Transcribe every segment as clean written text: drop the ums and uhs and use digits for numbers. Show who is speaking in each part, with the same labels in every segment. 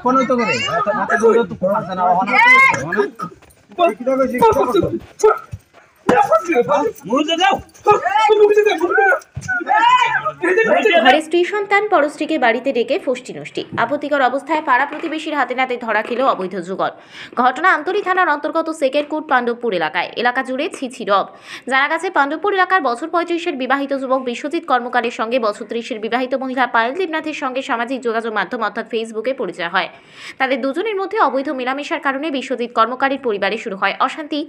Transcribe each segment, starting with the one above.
Speaker 1: কোনো তো করে এত দূর তো করছ না ওখানে কিটা কইছি মুরুদে দাও
Speaker 2: ঘরে স্ত্রী সন্তান পরস্ত্রীকে বাড়িতে ডেকে ফষ্টি নষ্টি আপত্তিকর অবস্থায় পাড়া প্রতিবেশীর হাতে নাতে ধরা খেল অবৈধ যুগল। ঘটনা আমতলী থানার অন্তর্গত সেকেরকুট পাণ্ডবপুর এলাকা জুড়ে ছিছি রব। জানা গেছে পাণ্ডবপুর এলাকার বছর 35-এর বিবাহিত যুবক বিশ্বজিৎ কর্মকারের সঙ্গে বছর 30-এর বিবাহিত মহিলা পায়েল দেবনাথের সঙ্গে সামাজিক যোগাযোগ মাধ্যম অর্থাৎ ফেসবুকে পরিচয় হয়। তাদের দুজনের মধ্যে অবৈধ মেলামেশার কারণে বিশ্বজিৎ কর্মকারের পরিবারে শুরু হয় অশান্তি।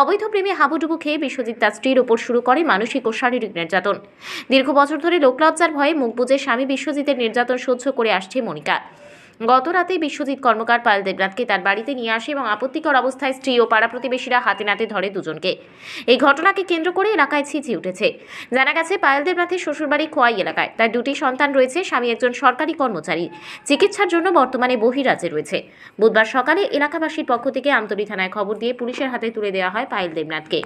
Speaker 2: অবৈধ প্রেমে হাবুডুবু খেয়ে বিশ্বজিৎ তার স্ত্রীর ওপর শুরু করে মানসিক ও শারীরিক নির্যাতন। দীর্ঘ বছর ধরে লোকলজ্জার ভয়ে মুখ বুজে স্বামী বিশ্বজিতের নির্যাতন সহ্য করে আসছে মনিকা। গত রাতে বিশ্বজিৎ কর্মকার পায়েল দেবনাথকে তার বাড়িতে নিয়ে আসে এবং আপত্তিকর অবস্থায় স্ত্রী ও পাড়া প্রতিবেশীরা হাতে নাতে ধরে দুজনকে। এই ঘটনাকে কেন্দ্র করে এলাকায় ছিছি উঠেছে। জানা গেছে পায়েল দেবনাথের শ্বশুরবাড়ি খোয়াই এলাকায় তার দুটি সন্তান রয়েছে। স্বামী একজন সরকারি কর্মচারী, চিকিৎসার জন্য বর্তমানে বহিরাজ্যে রয়েছে। বুধবার সকালে এলাকাবাসীর পক্ষ থেকে আমতলী থানায় খবর দিয়ে পুলিশের হাতে তুলে দেওয়া হয় পায়েল দেবনাথকে।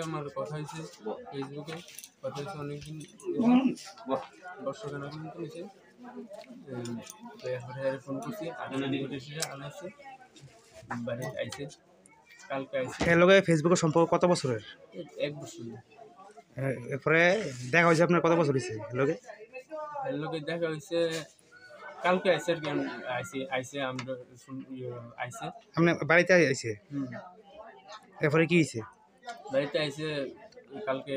Speaker 3: আমার কথা হয়েছে ফেসবুকে, কথা হয়েছে অনেকদিন বর্ষখানা পর্যন্ত হয়েছে। ফোন করছি আনাইছে বাড়ি আইছে কালকে আইছে।
Speaker 1: ফেসবুকের সম্পর্ক কত বছরের?
Speaker 3: 1 বছর।
Speaker 1: এরপরে দেখা হয়েছে আপনার কত বছর হয়েছে?
Speaker 3: লোকে দেখা হয়েছে কালকে আইছে আর কি। আইছে আমরা আইছে
Speaker 1: আপনার বাড়িতে আইছে। এরপরে কি হয়েছে?
Speaker 3: বাড়িতে আইছে কালকে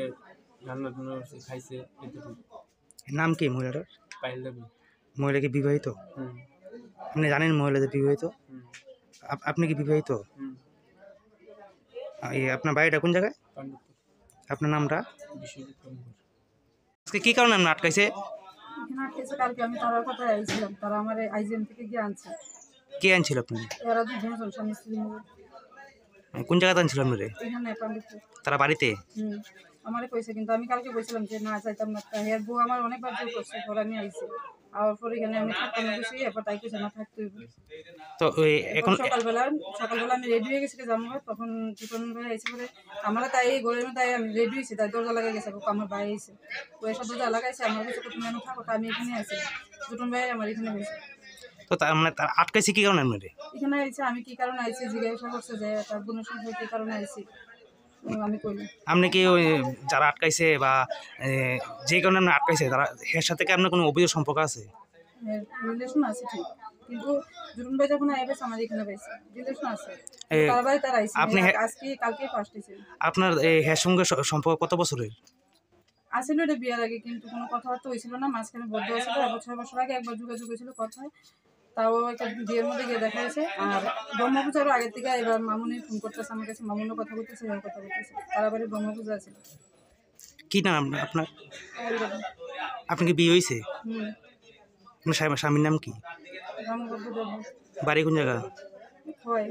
Speaker 3: রান্না টান্না খাইছে।
Speaker 1: নাম কি মহিলাটার?
Speaker 3: পায়েল দেবী।
Speaker 1: মহিলা কি বিবাহিত? আপনি জানেন মহিলাদের বিবাহিত? আপনি কি বিবাহিত? আপনার বাড়িটা কোন জায়গায়? আপনার নামটা? আজকে কি কারণে আপনি আটকাইছে?
Speaker 4: কালকে আমি তারার কথায় আইছিলাম, তারা আমার আইজিএম থেকে গিয়ে আনছে।
Speaker 1: কে আনছিল আপনি?
Speaker 4: এরা দুজন স্বামী স্ত্রী।
Speaker 1: কোন জায়গাতে আনছিল আপনি?
Speaker 4: এখানে পাণ্ডবপুর।
Speaker 1: তারা বাড়িতে?
Speaker 4: আমারে কইছে, কিন্তু আমি কালকে বলছিলাম যে না যাইতাম না। এর বউ আমার অনেকবার জোর করছে, পরে আমি আইছি। আর পরে এখানে আমি থাকতে গেছি, এরপর তাই কইছে না থাকতে হইব।
Speaker 1: তো এখন
Speaker 4: সকালবেলা আমি রেডি হয়ে গেছি যাবো, তখন দুজন ভাই আইসে পরে আমরা তাই ঘরের মধ্যে আমি রেডি হয়েছি, তাই দরজা লাগাই গেছে। আমার ভাই আইসে ওই সব দরজা লাগাইছে, আমার কাছে তুমি আমি থাকো, আমি এখানে আছি। দুজন ভাই আমার এখানে হয়েছে।
Speaker 1: তো তার মানে তার আটকাইছে কি কারণে আপনার?
Speaker 4: এখানে আইছে, আমি কি কারণে আইছি জিজ্ঞাসা করছে যে তার বোনের সঙ্গে কি কারণে আইছি। আমি কইলাম
Speaker 1: আপনি কি ওই যারা আটকাইছে বা যে কারণে আপনি আটকাইছে তারা এর সাথে কি আপনার কোনো অবৈধ সম্পর্ক আছে?
Speaker 4: রিলেশন আছে ঠিক, কিন্তু জুরুন ভাই যখন আইবে আমার এখানে পাইছে রিলেশন আছে। তারপরে তার আইছে আপনি আজকে কালকে ফার্স্ট হইছে।
Speaker 1: আপনার এর সঙ্গে সম্পর্ক কত বছরের?
Speaker 4: আসলে এটা বিয়ার আগে, কিন্তু কোনো কথাবার্তা হয়েছিল না। মাঝখানে বদ্ধ হয়েছিল 6 বছর আগে একবার যোগাযোগ হয়েছিল কথা, তাও একটা বিয়ের মধ্যে গিয়ে দেখা হয়েছে। আর ব্রহ্মপূজারও আগের থেকে এবার মামুনি ফোন করতেছে আমার কাছে, মামুনও কথা বলতেছে, এবার কথা বলতেছে। তারা বাড়ি ব্রহ্মপূজা আছে।
Speaker 1: কি নাম আপনার? আপনি কি বিয়ে হয়েছে? আপনার স্বামীর নাম কি?
Speaker 4: রামগোপাল।
Speaker 1: বাড়ি কোন জায়গা?
Speaker 4: হয়